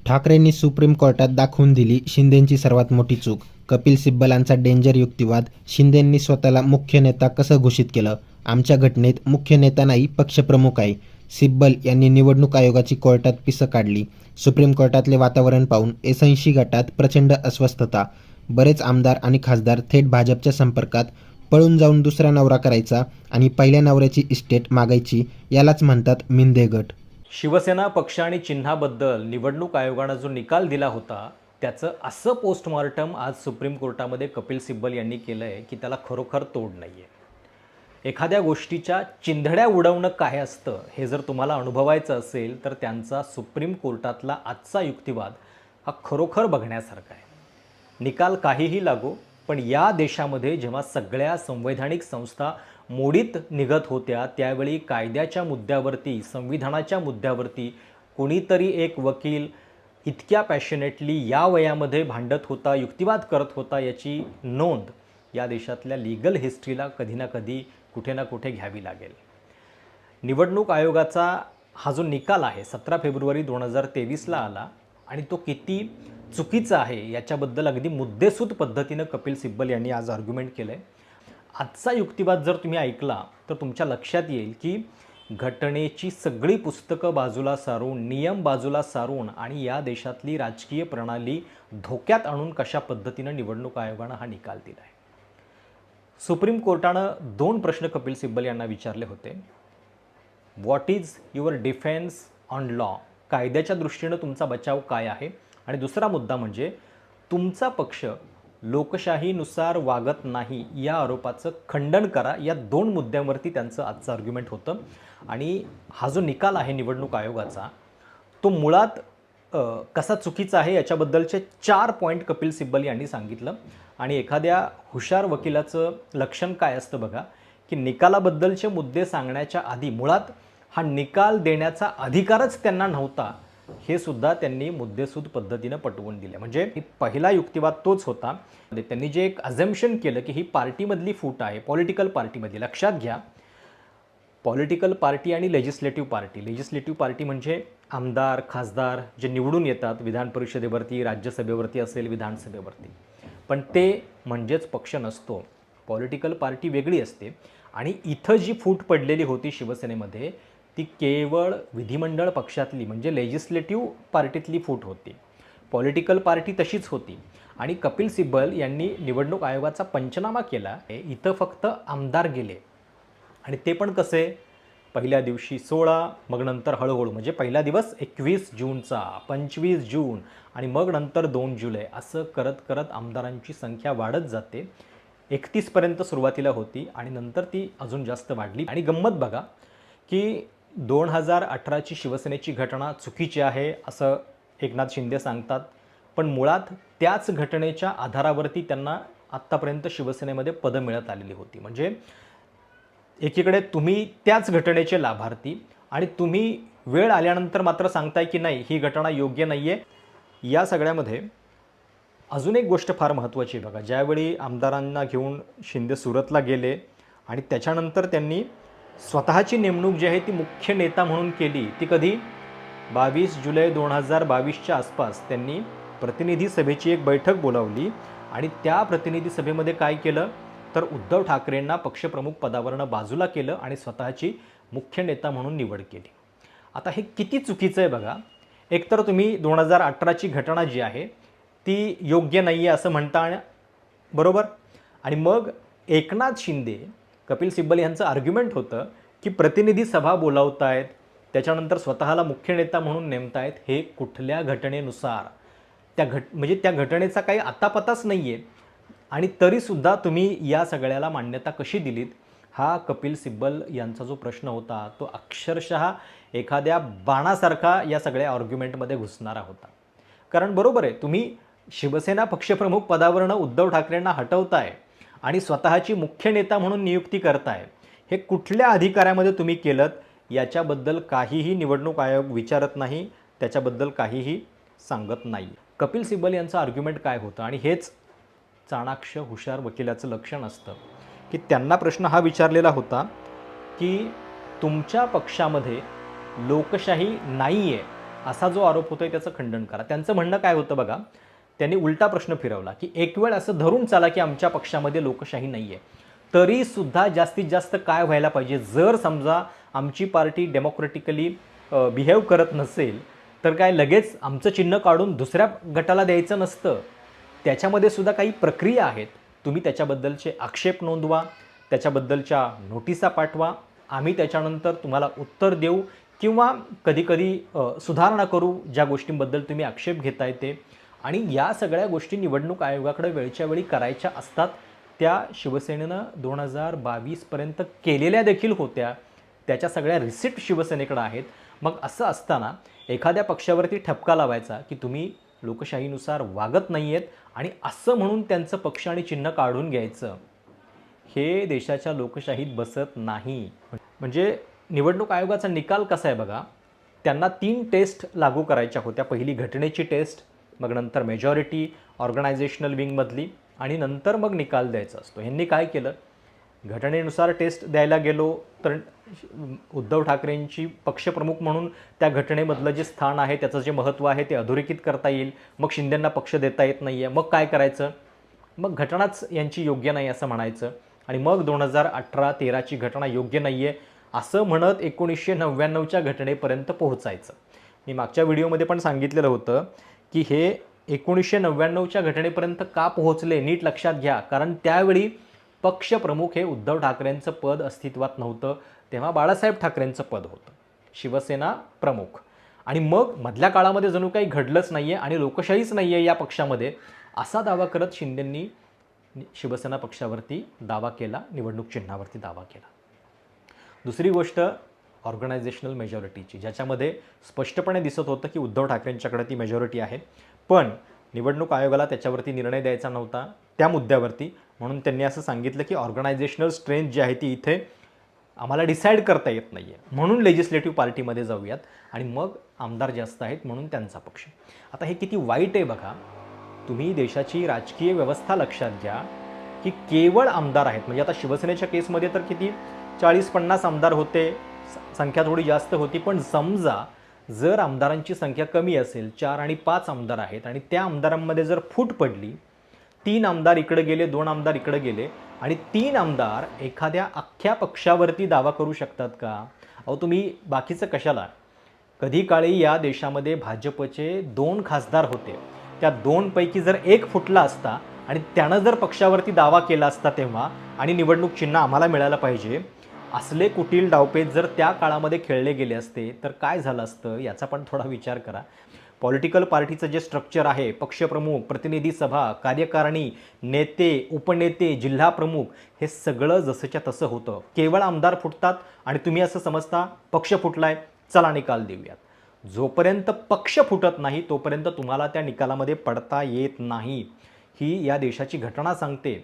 ठाकरेंनी सुप्रीम कोर्टात दाखवून दिली शिंदेंची सर्वात मोठी चूक. कपिल सिब्बलांचा डेंजर युक्तिवाद. शिंदेंनी स्वतःला मुख्य नेता कसं घोषित केलं? आमच्या घटनेत मुख्य नेता नाही, पक्षप्रमुख आहे. सिब्बल यांनी निवडणूक आयोगाची कोर्टात पिसं काढली. सुप्रीम कोर्टातले वातावरण पाहून 80 गटात प्रचंड अस्वस्थता. बरेच आमदार आणि खासदार थेट भाजपच्या संपर्कात. पळून जाऊन दुसरा नवरा करायचा आणि पहिल्या नवऱ्याची इस्टेट मागायची, यालाच म्हणतात मिंदे गट. शिवसेना पक्ष आणि चिन्हाबद्दल निवडणूक आयोगानं जो निकाल दिला होता त्याचं असं पोस्टमॉर्टम आज सुप्रीम कोर्टामध्ये कपिल सिब्बल यांनी केलं आहे की त्याला खरोखर तोड नाही आहे. एखाद्या गोष्टीच्या चिंधड्या उडवणं काय असतं हे जर तुम्हाला अनुभवायचं असेल तर त्यांचा सुप्रीम कोर्टातला आजचा युक्तिवाद हा खरोखर बघण्यासारखा आहे. निकाल काहीही लागो, पण या देशामध्ये जेव्हा सगळ्या संवैधानिक संस्था मोडीत निघत होत्या त्यावेळी कायद्याच्या मुद्द्यावरती, संविधानाच्या मुद्द्यावरती कोणीतरी एक वकील इतक्या पॅशनेटली या वयामध्ये भांडत होता, युक्तिवाद करत होता, याची नोंद या देशातल्या लीगल हिस्ट्रीला कधी ना कधी कुठे ना कुठे घ्यावी लागेल. निवडणूक आयोगाचा हा जो निकाल आहे 17 फेब्रुवारी 2023ला आला आणि तो किती चुकीचा आहे याच्याबद्दल अगदी मुद्देसूद पद्धतीनं कपिल सिब्बल यांनी आज आर्ग्युमेंट केलं आहे. आजचा युक्तिवाद जर तुम्ही ऐकला तर तुमच्या लक्षात येईल की घटनेची सगळी पुस्तकं बाजूला सारून, नियम बाजूला सारून आणि या देशातली राजकीय प्रणाली धोक्यात आणून कशा पद्धतीनं निवडणूक आयोगानं हा निकाल दिला आहे. सुप्रीम कोर्टानं 2 प्रश्न कपिल सिब्बल यांना विचारले होते. What is your defence on law? कायद्याच्या दृष्टीनं तुमचा बचाव काय आहे? आणि दुसरा मुद्दा म्हणजे तुमचा पक्ष लोकशाहीनुसार वागत नाही या आरोपाचं खंडन करा. या 2 मुद्द्यांवरती त्यांचं आजचं आर्ग्युमेंट होतं. आणि हा जो निकाल आहे निवडणूक आयोगाचा तो मुळात कसा चुकीचा आहे याच्याबद्दलचे 4 पॉईंट कपिल सिब्बल यांनी सांगितलं. आणि एखाद्या हुशार वकिलाचं लक्षण काय असतं बघा, की निकालाबद्दलचे मुद्दे सांगण्याच्या आधी मुळात हा निकाल देण्याचा अधिकारच त्यांना नव्हता हे सुद्धा त्यांनी मुद्देसूद पद्धतीनं पटवून दिले. म्हणजे पहिला युक्तिवाद तोच होता. त्यांनी जे एक अझम्पशन केलं की ही पार्टीमधली फूट आहे, पॉलिटिकल पार्टीमधली. लक्षात घ्या, पॉलिटिकल पार्टी आणि लेजिस्लेटिव्ह पार्टी. लेजिस्लेटिव्ह पार्टी म्हणजे आमदार, खासदार जे निवडून येतात विधान परिषदेवरती, राज्यसभेवरती असेल, विधानसभेवरती. पण ते म्हणजेच पक्ष नसतो. पॉलिटिकल पार्टी वेगळी असते. आणि इथं जी फूट पडलेली होती शिवसेनेमध्ये ती केवळ विधिमंडळ पक्षातली म्हणजे लेजिस्लेटिव्ह पार्टीतली फूट होती. पॉलिटिकल पार्टी तशीच होती. आणि कपिल सिब्बल यांनी निवडणूक आयोगाचा पंचनामा केला. इथं फक्त आमदार गेले आणि ते पण कसे, पहिल्या दिवशी 16, मग नंतर हळूहळू म्हणजे पहिला दिवस 21 जूनचा, 25 जून आणि मग नंतर 2 जुलै असं करत करत आमदारांची संख्या वाढत जाते. 31 पर्यंत सुरुवातीला होती आणि नंतर ती अजून जास्त वाढली. आणि गंमत बघा की 2018ची शिवसेनेची घटना चुकीची आहे असं एकनाथ शिंदे सांगतात, पण मुळात त्याच घटनेच्या आधारावरती त्यांना आत्तापर्यंत शिवसेनेमध्ये पदं मिळत आलेली होती. म्हणजे एकीकडे तुम्ही त्याच घटनेचे लाभार्थी आणि तुम्ही वेळ आल्यानंतर मात्र सांगताय की नाही ही घटना योग्य नाही आहे. या सगळ्यामध्ये अजून एक गोष्ट फार महत्त्वाची आहे बघा. ज्यावेळी आमदारांना घेऊन शिंदे सुरतला गेले आणि त्याच्यानंतर त्यांनी स्वतःची नेमणूक जी आहे ती मुख्य नेता म्हणून केली, ती कधी 22 जुलै 2022च्या आसपास त्यांनी प्रतिनिधी सभेची एक बैठक बोलावली आणि त्या प्रतिनिधी सभेमध्ये काय केलं तर उद्धव ठाकरेंना पक्षप्रमुख पदावरनं बाजूला केलं आणि स्वतःची मुख्य नेता म्हणून निवड केली. आता हे किती चुकीचं आहे बघा. एकतर तुम्ही 2018ची घटना जी आहे ती योग्य नाही आहे असं म्हणता, बरोबर. आणि मग एकनाथ शिंदे, कपिल सिब्बल यांचं आर्ग्युमेंट होतं की प्रतिनिधी सभा बोलावतायत, त्याच्यानंतर स्वतःला मुख्य नेता म्हणून नेमतायत. हे कुठल्या घटनेनुसार म्हणजे त्या घटनेचा काही आतापताच नाही आहे आणि तरीसुद्धा तुम्ही या सगळ्याला मान्यता कशी दिलीत, हा कपिल सिब्बल यांचा जो प्रश्न होता तो अक्षरशः एखाद्या बाणासारखा या सगळ्या आर्ग्युमेंटमध्ये घुसणारा होता. कारण बरोबर आहे, तुम्ही शिवसेना पक्षप्रमुख पदावरनं उद्धव ठाकरेंना हटवताय आणि स्वतःची मुख्य नेता म्हणून नियुक्ती करताय. हे कुठल्या अधिकारामध्ये तुम्ही केलं याच्याबद्दल काहीही निवडणूक आयोग विचारत नाही, त्याच्याबद्दल काहीही सांगत नाही. कपिल सिब्बल यांचं आर्ग्युमेंट काय होतं आणि हेच चाणाक्ष हुशार वकिलाचं लक्षण असतं की त्यांना प्रश्न हा विचारलेला होता की तुमच्या पक्षामध्ये लोकशाही नाही आहे असा जो आरोप होतोय त्याचं खंडन करा. त्यांचं म्हणणं काय होतं बघा, त्यांनी उलटा प्रश्न फिरवला की एक वेळ असं धरून चाला की आमच्या पक्षामध्ये लोकशाही नाही आहे, तरीसुद्धा जास्तीत जास्त काय व्हायला पाहिजे, जर समजा आमची पार्टी डेमोक्रेटिकली बिहेव करत नसेल तर काय लगेच आमचं चिन्ह काढून दुसऱ्या गटाला द्यायचं नसतं. त्याच्यामध्ये सुद्धा काही प्रक्रिया आहेत. तुम्ही त्याच्याबद्दलचे आक्षेप नोंदवा, त्याच्याबद्दलच्या नोटिसा पाठवा, आम्ही त्याच्यानंतर तुम्हाला उत्तर देऊ किंवा कधीकधी सुधारणा करू ज्या गोष्टींबद्दल तुम्ही आक्षेप घेताय ते. आणि या सगळ्या गोष्टी निवडणूक आयोगाकडे वेळच्या वेळी करायच्या असतात. त्या शिवसेनेनं 2022पर्यंत केलेल्या देखील होत्या. त्याच्या सगळ्या रिसिप्ट शिवसेनेकडे आहेत. मग असं असताना एखाद्या पक्षावरती ठपका लावायचा की तुम्ही लोकशाहीनुसार वागत नाही आहेत आणि असं म्हणून त्यांचं पक्ष आणि चिन्ह काढून घ्यायचं, हे देशाच्या लोकशाहीत बसत नाही. म्हणजे निवडणूक आयोगाचा निकाल कसा आहे बघा, त्यांना 3 टेस्ट लागू करायच्या होत्या. पहिली घटनेची टेस्ट, मग नंतर मेजॉरिटी ऑर्गनायझेशनल विंगमधली आणि नंतर मग निकाल द्यायचा असतो. ह्यांनी काय केलं, घटनेनुसार टेस्ट द्यायला गेलो तर उद्धव ठाकरेंची पक्षप्रमुख म्हणून त्या घटनेमधलं जे स्थान आहे, त्याचं जे महत्त्व आहे ते अधोरेखित करता येईल. मग शिंदेंना पक्ष देता येत नाही आहे. मग काय करायचं, मग घटनाच यांची योग्य नाही असं म्हणायचं आणि मग 2018-13ची घटना योग्य नाही आहे असं म्हणत 1999च्या घटनेपर्यंत पोहोचायचं. मी मागच्या व्हिडिओमध्ये पण सांगितलेलं होतं की हे 1999च्या घटनेपर्यंत का पोहोचले नीट लक्षात घ्या. कारण त्यावेळी पक्षप्रमुख हे उद्धव ठाकरेंचं पद अस्तित्वात नव्हतं, तेव्हा बाळासाहेब ठाकरेंचं पद होतं, शिवसेना प्रमुख. आणि मग मधल्या काळामध्ये जणू काही घडलंच नाही आहे आणि लोकशाहीच नाही आहे या पक्षामध्ये असा दावा करत शिंदेंनी शिवसेना पक्षावरती दावा केला, निवडणूक चिन्हावरती दावा केला. दुसरी गोष्ट ऑर्गनायझेशनल मेजॉरिटीची, ज्याच्यामध्ये स्पष्टपणे दिसत होतं की उद्धव ठाकरेंच्याकडे ती मेजॉरिटी आहे, पण निवडणूक आयोगाला त्याच्यावरती निर्णय द्यायचा नव्हता त्या मुद्द्यावरती. म्हणून त्यांनी असं सांगितलं की ऑर्गनायझेशनल स्ट्रेंथ जी आहे ती इथे आम्हाला डिसाईड करता येत नाही आहे, म्हणून लेजिस्लेटिव्ह पार्टीमध्ये जाऊयात आणि मग आमदार जास्त आहेत म्हणून त्यांचा पक्ष. आता हे किती वाईट आहे बघा. तुम्ही देशाची राजकीय व्यवस्था लक्षात घ्या की केवळ आमदार आहेत. म्हणजे आता शिवसेनेच्या केसमध्ये तर किती 40-50 आमदार होते, संख्या थोडी जास्त होती. पण समजा जर आमदारांची संख्या कमी असेल, 4 आणि 5 आमदार आहेत आणि त्या आमदारांमध्ये जर फूट पडली, 3 आमदार इकडे गेले, 2 आमदार इकडे गेले आणि 3 आमदार एखाद्या अख्ख्या पक्षावरती दावा करू शकतात का? अहो तुम्ही बाकीचं कशाला. कधी काळी या देशामध्ये भाजपचे 2 खासदार होते. त्या 2 पैकी जर एक फुटला असता आणि त्यानं जर पक्षावरती दावा केला असता तेव्हा आणि निवडणूक चिन्ह आम्हाला मिळालं पाहिजे, असले कुटील डावपेच जर त्या काळामध्ये खेळले गेले असते तर काय झालं असतं याचा पण थोडा विचार करा. पॉलिटिकल पार्टीचं जे स्ट्रक्चर आहे, पक्षप्रमुख, प्रतिनिधी सभा, कार्यकारिणी, नेते, उपनेते, जिल्हा प्रमुख, हे सगळं जसंच्या तसं होतं. केवळ आमदार फुटतात आणि तुम्ही असं समजता पक्ष फुटलाय, चला निकाल देऊयात. जोपर्यंत पक्ष फुटत नाही तोपर्यंत तुम्हाला त्या निकालामध्ये पडता येत नाही. ही या देशाची घटना सांगते.